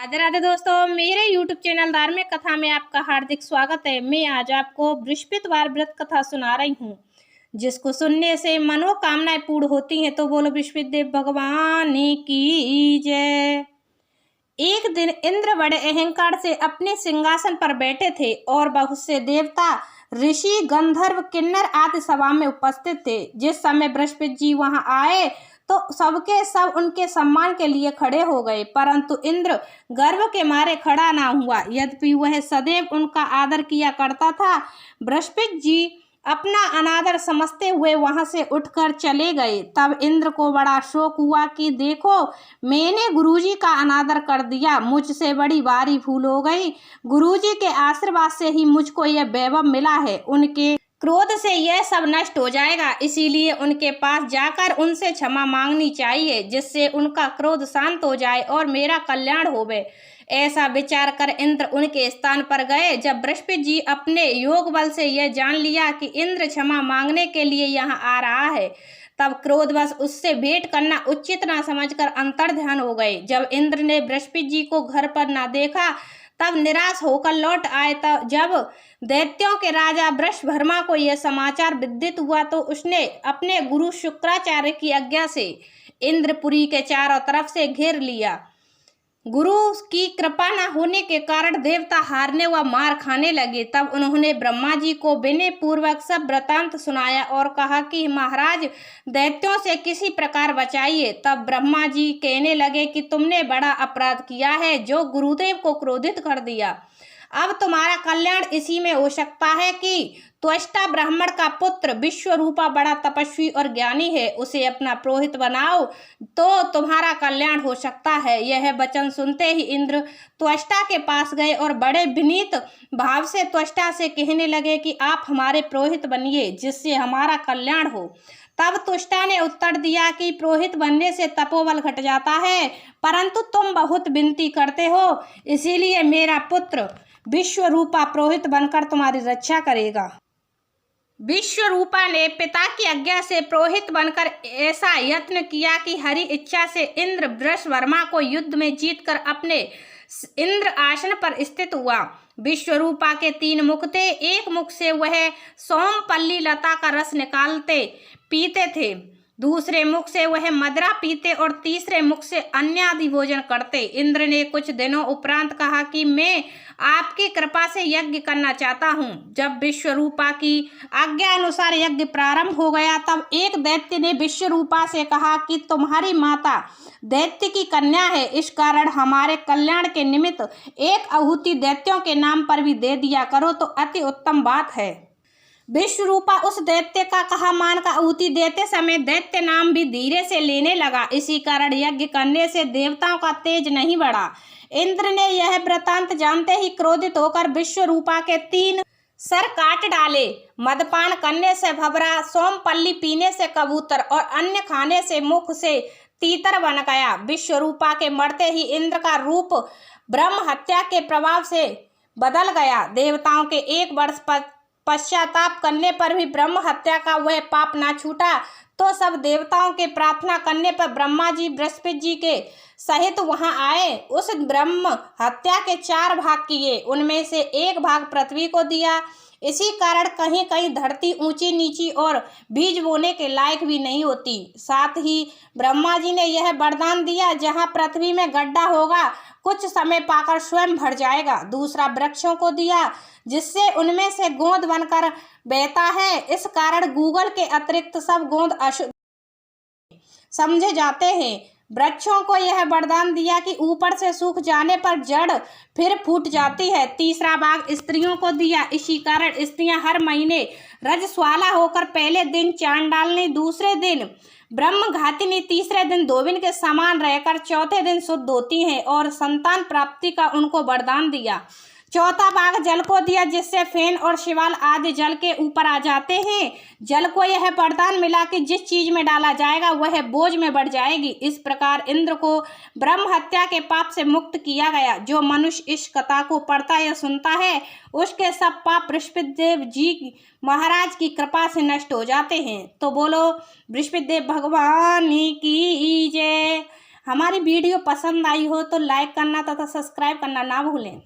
राधे राधे दोस्तों, मेरे YouTube channel धार्मिक कथा में आपका हार्दिक स्वागत है। मैं आज आपको बृहस्पतिवार व्रत कथा सुना रही हूँ, जिसको सुनने से मनोकामनाएं पूर्ण होती हैं। तो बोलो बृहस्पतिदेव भगवान की जय। एक दिन इंद्र बड़े अहंकार से अपने सिंहासन पर बैठे थे और बहुत से देवता, ऋषि, गंधर्व, किन्नर आदि सभा में उपस्थित थे। जिस समय बृहस्पति जी वहां आए तो सबके सब उनके सम्मान के लिए खड़े हो गए, परंतु इंद्र गर्व के मारे खड़ा ना हुआ, यद्यपि वह सदैव उनका आदर किया करता था। बृहस्पति जी अपना अनादर समझते हुए वहां से उठकर चले गए। तब इंद्र को बड़ा शोक हुआ कि देखो, मैंने गुरुजी का अनादर कर दिया, मुझसे बड़ी भारी भूल हो गई। गुरुजी के आशीर्वाद से ही मुझको यह वैभव मिला है। उनके क्रोध से यह सब नष्ट हो जाएगा, इसीलिए उनके पास जाकर उनसे क्षमा मांगनी चाहिए, जिससे उनका क्रोध शांत हो जाए और मेरा कल्याण होवे। ऐसा विचार कर इंद्र उनके स्थान पर गए। जब बृहस्पति जी अपने योग बल से यह जान लिया कि इंद्र क्षमा मांगने के लिए यहाँ आ रहा है, तब क्रोधवश उससे भेंट करना उचित ना समझकर अंतर्ध्यान हो गए। जब इंद्र ने बृहस्पति जी को घर पर ना देखा, तब निराश होकर लौट आए। तब जब दैत्यों के राजा वृषभर्मा को यह समाचार विदित हुआ तो उसने अपने गुरु शुक्राचार्य की आज्ञा से इंद्रपुरी के चारों तरफ से घेर लिया। गुरु की कृपा न होने के कारण देवता हारने व मार खाने लगे। तब उन्होंने ब्रह्मा जी को विनय पूर्वक सब वृतांत सुनाया और कहा कि महाराज, दैत्यों से किसी प्रकार बचाइए। तब ब्रह्मा जी कहने लगे कि तुमने बड़ा अपराध किया है, जो गुरुदेव को क्रोधित कर दिया। अब तुम्हारा कल्याण इसी में हो सकता है कि त्वष्टा ब्राह्मण का पुत्र विश्वरूपा बड़ा तपस्वी और ज्ञानी है, उसे अपना पुरोहित बनाओ तो तुम्हारा कल्याण हो सकता है। यह वचन सुनते ही इंद्र त्वष्टा के पास गए और बड़े विनीत भाव से त्वष्टा से कहने लगे कि आप हमारे पुरोहित बनिए, जिससे हमारा कल्याण हो। तब त्वष्टा ने उत्तर दिया कि पुरोहित बनने से तपोबल घट जाता है, परंतु तुम बहुत विनती करते हो, इसीलिए मेरा पुत्र विश्वरूपा पुरोहित बनकर तुम्हारी रक्षा करेगा। विश्वरूपा ने पिता की आज्ञा से पुरोहित बनकर ऐसा यत्न किया कि हरि इच्छा से इंद्र वृषभर्मा को युद्ध में जीतकर अपने इंद्र आसन पर स्थित हुआ। विश्वरूपा के 3 मुख थे। एक मुख से वह सोमपल्ली लता का रस निकालते पीते थे, दूसरे मुख से वह मदिरा पीते और तीसरे मुख से अन्य आदि भोजन करते। इंद्र ने कुछ दिनों उपरांत कहा कि मैं आपकी कृपा से यज्ञ करना चाहता हूँ। जब विश्वरूपा की आज्ञा अनुसार यज्ञ प्रारंभ हो गया, तब एक दैत्य ने विश्वरूपा से कहा कि तुम्हारी माता दैत्य की कन्या है, इस कारण हमारे कल्याण के निमित्त एक आहुति दैत्यों के नाम पर भी दे दिया करो तो अति उत्तम बात है। विश्वरूपा उस दैत्य का कहा मानकर आहुति देते समय दैत्य नाम भी धीरे से लेने लगा। इसी कारण यज्ञ करने से देवताओं का तेज नहीं बढ़ा। इंद्र ने यह वृतांत जानते ही क्रोधित होकर विश्वरूपा के 3 सर काट डाले। मदपान करने से भबरा, सोमपल्ली पीने से कबूतर और अन्य खाने से मुख से तीतर बन गया। विश्वरूपा के मरते ही इंद्र का रूप ब्रह्म हत्या के प्रभाव से बदल गया। देवताओं के 1 वर्ष पश्चाताप करने पर भी ब्रह्म हत्या का वह पाप ना छूटा, तो सब देवताओं के प्रार्थना करने पर ब्रह्मा जी बृहस्पति जी के सहित वहां आए। उस ब्रह्म हत्या के 4 भाग किए, उनमें से 1 भाग पृथ्वी को दिया। इसी कारण कहीं कहीं धरती ऊंची नीची और बीज बोने के लायक भी नहीं होती। साथ ही ब्रह्मा जी ने यह वरदान दिया, जहां पृथ्वी में गड्ढा होगा, कुछ समय पाकर स्वयं भर जाएगा। दूसरा वृक्षों को दिया, जिससे उनमें से गोंद बनकर बहता है। इस कारण गूगल के अतिरिक्त सब गोंद अशुद्ध समझे जाते हैं। वृक्षों को यह वरदान दिया कि ऊपर से सूख जाने पर जड़ फिर फूट जाती है। तीसरा भाग स्त्रियों को दिया, इसी कारण स्त्रियां हर महीने रजस्वाला होकर पहले दिन चांद डालने, दूसरे दिन ब्रह्मघातिनी, तीसरे दिन धोबिन के समान रहकर चौथे दिन शुद्ध होती हैं और संतान प्राप्ति का उनको वरदान दिया। चौथा भाग जल को दिया, जिससे फेन और शिवाल आदि जल के ऊपर आ जाते हैं। जल को यह वरदान मिला कि जिस चीज में डाला जाएगा वह बोझ में बढ़ जाएगी। इस प्रकार इंद्र को ब्रह्म हत्या के पाप से मुक्त किया गया। जो मनुष्य इस कथा को पढ़ता या सुनता है, उसके सब पाप बृहस्पतिदेव जी महाराज की कृपा से नष्ट हो जाते हैं। तो बोलो बृहस्पतिदेव भगवान की जय। हमारी वीडियो पसंद आई हो तो लाइक करना तथा सब्सक्राइब करना ना भूलें।